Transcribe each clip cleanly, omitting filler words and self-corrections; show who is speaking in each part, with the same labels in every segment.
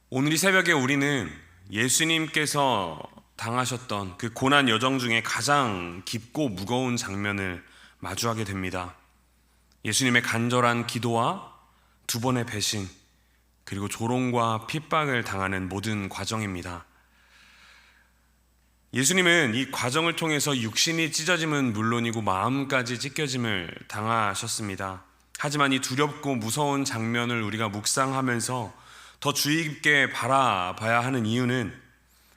Speaker 1: 오늘 이 새벽에 우리는 예수님께서 당하셨던 그 고난 여정 중에 가장 깊고 무거운 장면을 마주하게 됩니다. 예수님의 간절한 기도와 두 번의 배신, 그리고 조롱과 핍박을 당하는 모든 과정입니다. 예수님은 이 과정을 통해서 육신이 찢어짐은 물론이고 마음까지 찢겨짐을 당하셨습니다. 하지만 이 두렵고 무서운 장면을 우리가 묵상하면서 더 주의 깊게 바라봐야 하는 이유는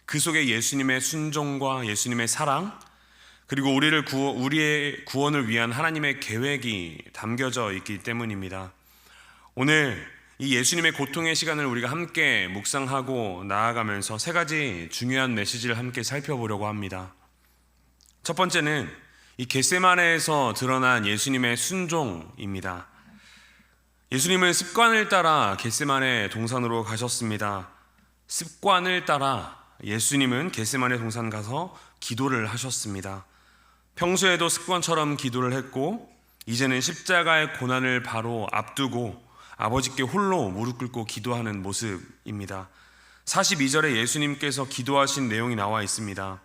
Speaker 1: 그 속에 예수님의 순종과 예수님의 사랑, 그리고 우리의 구원을 위한 하나님의 계획이 담겨져 있기 때문입니다. 오늘 이 예수님의 고통의 시간을 우리가 함께 묵상하고 나아가면서 세 가지 중요한 메시지를 함께 살펴보려고 합니다. 첫 번째는 이 겟세마네에서 드러난 예수님의 순종입니다. 예수님은 습관을 따라 겟세마네 동산으로 가셨습니다. 습관을 따라 예수님은 겟세마네 동산 가서 기도를 하셨습니다. 평소에도 습관처럼 기도를 했고 이제는 십자가의 고난을 바로 앞두고 아버지께 홀로 무릎 꿇고 기도하는 모습입니다. 42절에 예수님께서 기도하신 내용이 나와 있습니다.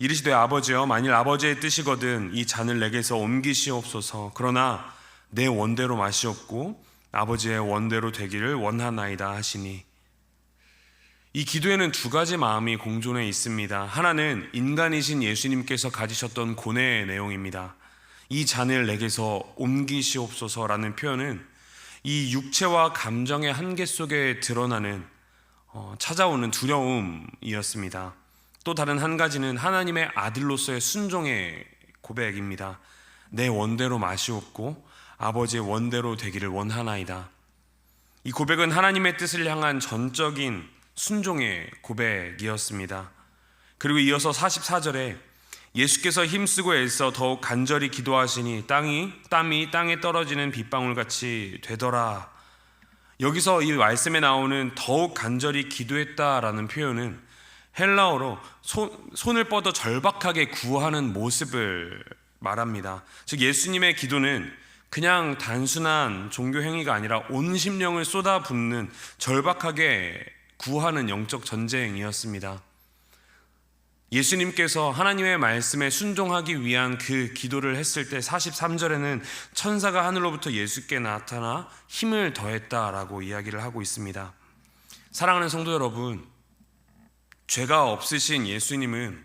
Speaker 1: 이르시되 아버지여 만일 아버지의 뜻이거든 이 잔을 내게서 옮기시옵소서. 그러나 내 원대로 마시옵고 아버지의 원대로 되기를 원하나이다 하시니, 이 기도에는 두 가지 마음이 공존해 있습니다. 하나는 인간이신 예수님께서 가지셨던 고뇌의 내용입니다. 이 잔을 내게서 옮기시옵소서라는 표현은 이 육체와 감정의 한계 속에 드러나는 찾아오는 두려움이었습니다. 또 다른 한 가지는 하나님의 아들로서의 순종의 고백입니다. 내 원대로 마시옵고 아버지의 원대로 되기를 원하나이다. 이 고백은 하나님의 뜻을 향한 전적인 순종의 고백이었습니다. 그리고 이어서 44절에 예수께서 힘쓰고 애써 더욱 간절히 기도하시니 땀이 땅에 떨어지는 빗방울같이 되더라. 여기서 이 말씀에 나오는 더욱 간절히 기도했다라는 표현은 헬라어로 손을 뻗어 절박하게 구하는 모습을 말합니다. 즉 예수님의 기도는 그냥 단순한 종교 행위가 아니라 온 심령을 쏟아붓는 절박하게 구하는 영적 전쟁이었습니다. 예수님께서 하나님의 말씀에 순종하기 위한 그 기도를 했을 때 43절에는 천사가 하늘로부터 예수께 나타나 힘을 더했다라고 이야기를 하고 있습니다. 사랑하는 성도 여러분, 죄가 없으신 예수님은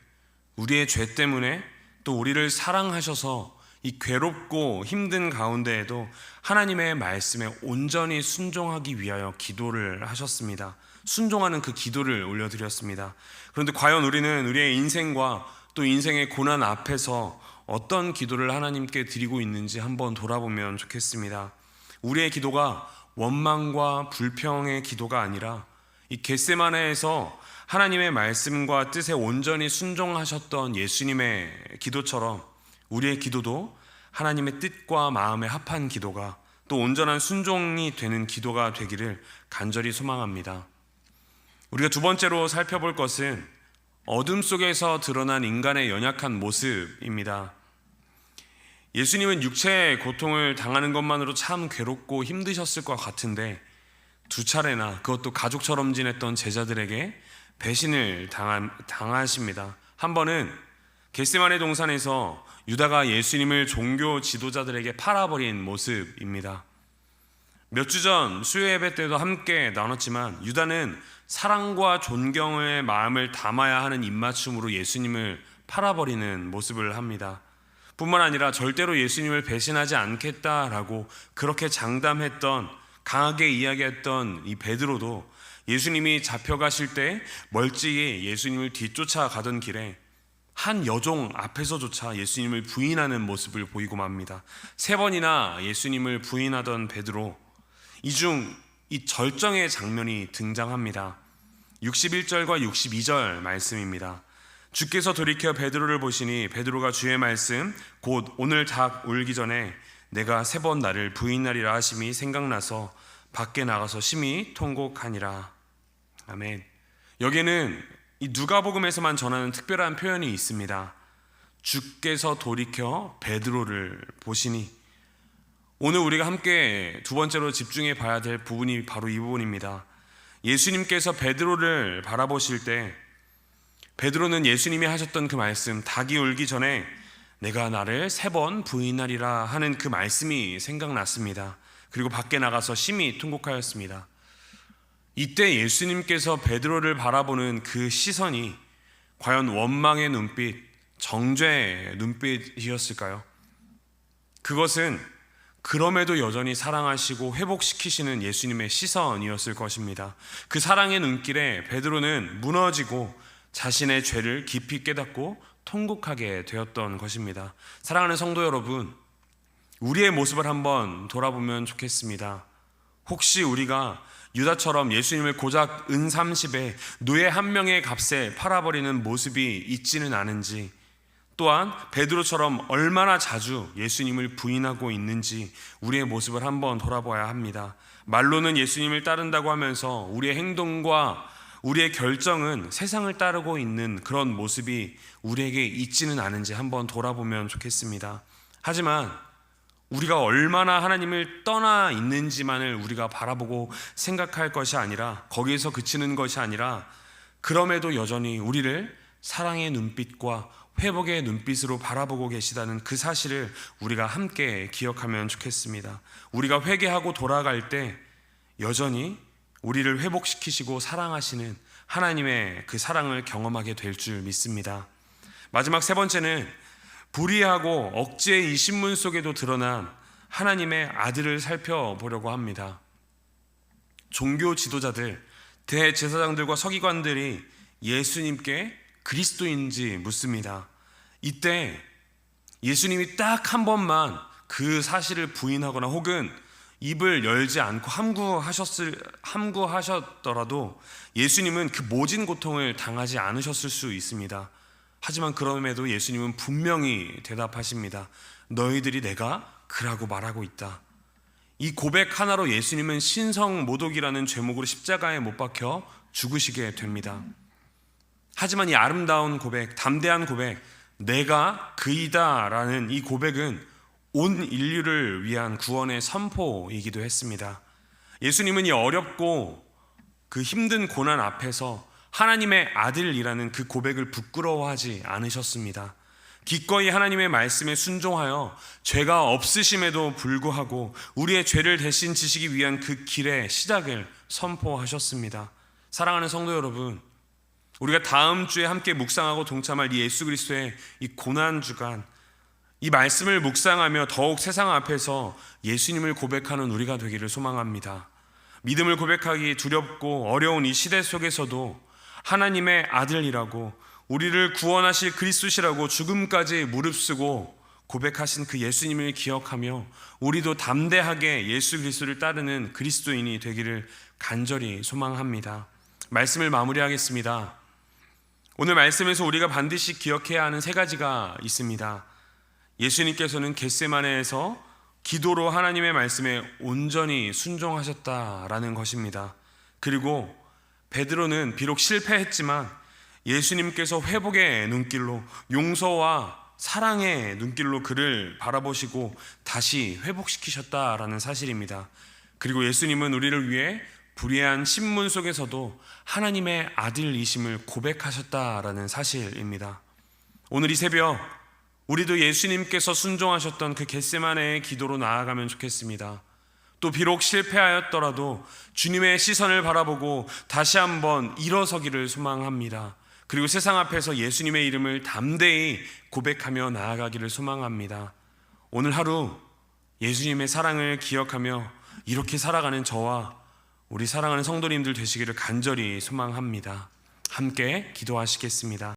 Speaker 1: 우리의 죄 때문에 또 우리를 사랑하셔서 이 괴롭고 힘든 가운데에도 하나님의 말씀에 온전히 순종하기 위하여 기도를 하셨습니다. 순종하는 그 기도를 올려드렸습니다. 그런데 과연 우리는 우리의 인생과 또 인생의 고난 앞에서 어떤 기도를 하나님께 드리고 있는지 한번 돌아보면 좋겠습니다. 우리의 기도가 원망과 불평의 기도가 아니라 이 겟세마네에서 하나님의 말씀과 뜻에 온전히 순종하셨던 예수님의 기도처럼 우리의 기도도 하나님의 뜻과 마음에 합한 기도가 또 온전한 순종이 되는 기도가 되기를 간절히 소망합니다. 우리가 두 번째로 살펴볼 것은 어둠 속에서 드러난 인간의 연약한 모습입니다. 예수님은 육체의 고통을 당하는 것만으로 참 괴롭고 힘드셨을 것 같은데 두 차례나, 그것도 가족처럼 지냈던 제자들에게 배신을 당하십니다. 한 번은 겟세마네 동산에서 유다가 예수님을 종교 지도자들에게 팔아버린 모습입니다. 몇 주 전 수요 예배 때도 함께 나눴지만 유다는 사랑과 존경의 마음을 담아야 하는 입맞춤으로 예수님을 팔아버리는 모습을 합니다. 뿐만 아니라 절대로 예수님을 배신하지 않겠다라고 그렇게 장담했던, 강하게 이야기했던 이 베드로도 예수님이 잡혀가실 때 멀찍이 예수님을 뒤쫓아 가던 길에 한 여종 앞에서조차 예수님을 부인하는 모습을 보이고 맙니다. 3번이나 예수님을 부인하던 베드로, 이 절정의 장면이 등장합니다. 61절과 62절 말씀입니다. 주께서 돌이켜 베드로를 보시니 베드로가 주의 말씀 곧 오늘 닭 울기 전에 내가 3번 나를 부인하리라 하심이 생각나서 밖에 나가서 심히 통곡하니라. 아멘. 여기에는 이 누가복음에서만 전하는 특별한 표현이 있습니다. 주께서 돌이켜 베드로를 보시니, 오늘 우리가 함께 두 번째로 집중해 봐야 될 부분이 바로 이 부분입니다. 예수님께서 베드로를 바라보실 때 베드로는 예수님이 하셨던 그 말씀, 닭이 울기 전에 내가 나를 3번 부인하리라 하는 그 말씀이 생각났습니다. 그리고 밖에 나가서 심히 통곡하였습니다. 이때 예수님께서 베드로를 바라보는 그 시선이 과연 원망의 눈빛, 정죄의 눈빛이었을까요? 그것은 그럼에도 여전히 사랑하시고 회복시키시는 예수님의 시선이었을 것입니다. 그 사랑의 눈길에 베드로는 무너지고 자신의 죄를 깊이 깨닫고 통곡하게 되었던 것입니다. 사랑하는 성도 여러분, 우리의 모습을 한번 돌아보면 좋겠습니다. 혹시 우리가 유다처럼 예수님을 고작 은 30에 노예 한 명의 값에 팔아버리는 모습이 있지는 않은지, 또한 베드로처럼 얼마나 자주 예수님을 부인하고 있는지 우리의 모습을 한번 돌아봐야 합니다. 말로는 예수님을 따른다고 하면서 우리의 행동과 우리의 결정은 세상을 따르고 있는 그런 모습이 우리에게 있지는 않은지 한번 돌아보면 좋겠습니다. 하지만 우리가 얼마나 하나님을 떠나 있는지만을 우리가 바라보고 생각할 것이 아니라, 거기에서 그치는 것이 아니라, 그럼에도 여전히 우리를 사랑의 눈빛과 회복의 눈빛으로 바라보고 계시다는 그 사실을 우리가 함께 기억하면 좋겠습니다. 우리가 회개하고 돌아갈 때 여전히 우리를 회복시키시고 사랑하시는 하나님의 그 사랑을 경험하게 될 줄 믿습니다. 마지막 세 번째는 불의하고 억제의 이 신문 속에도 드러난 하나님의 아들을 살펴보려고 합니다. 종교 지도자들, 대제사장들과 서기관들이 예수님께 그리스도인지 묻습니다. 이때 예수님이 딱 한 번만 그 사실을 부인하거나 혹은 입을 열지 않고 함구하셨더라도 예수님은 그 모진 고통을 당하지 않으셨을 수 있습니다. 하지만 그럼에도 예수님은 분명히 대답하십니다. 너희들이 내가 그라고 말하고 있다. 이 고백 하나로 예수님은 신성모독이라는 죄목으로 십자가에 못 박혀 죽으시게 됩니다. 하지만 이 아름다운 고백, 담대한 고백, 내가 그이다 라는 이 고백은 온 인류를 위한 구원의 선포이기도 했습니다. 예수님은 이 어렵고 그 힘든 고난 앞에서 하나님의 아들이라는 그 고백을 부끄러워하지 않으셨습니다. 기꺼이 하나님의 말씀에 순종하여 죄가 없으심에도 불구하고 우리의 죄를 대신 지시기 위한 그 길의 시작을 선포하셨습니다. 사랑하는 성도 여러분, 우리가 다음 주에 함께 묵상하고 동참할 이 예수 그리스도의 이 고난 주간, 이 말씀을 묵상하며 더욱 세상 앞에서 예수님을 고백하는 우리가 되기를 소망합니다. 믿음을 고백하기 두렵고 어려운 이 시대 속에서도 하나님의 아들이라고, 우리를 구원하실 그리스도시라고 죽음까지 무릅쓰고 고백하신 그 예수님을 기억하며 우리도 담대하게 예수 그리스도를 따르는 그리스도인이 되기를 간절히 소망합니다. 말씀을 마무리하겠습니다. 오늘 말씀에서 우리가 반드시 기억해야 하는 3가지가 있습니다. 예수님께서는 겟세마네에서 기도로 하나님의 말씀에 온전히 순종하셨다라는 것입니다. 그리고 베드로는 비록 실패했지만 예수님께서 회복의 눈길로, 용서와 사랑의 눈길로 그를 바라보시고 다시 회복시키셨다라는 사실입니다. 그리고 예수님은 우리를 위해 불의한 신문 속에서도 하나님의 아들이심을 고백하셨다라는 사실입니다. 오늘 이 새벽 우리도 예수님께서 순종하셨던 그 겟세마네의 기도로 나아가면 좋겠습니다. 또 비록 실패하였더라도 주님의 시선을 바라보고 다시 한번 일어서기를 소망합니다. 그리고 세상 앞에서 예수님의 이름을 담대히 고백하며 나아가기를 소망합니다. 오늘 하루 예수님의 사랑을 기억하며 이렇게 살아가는 저와 우리 사랑하는 성도님들 되시기를 간절히 소망합니다. 함께 기도하시겠습니다.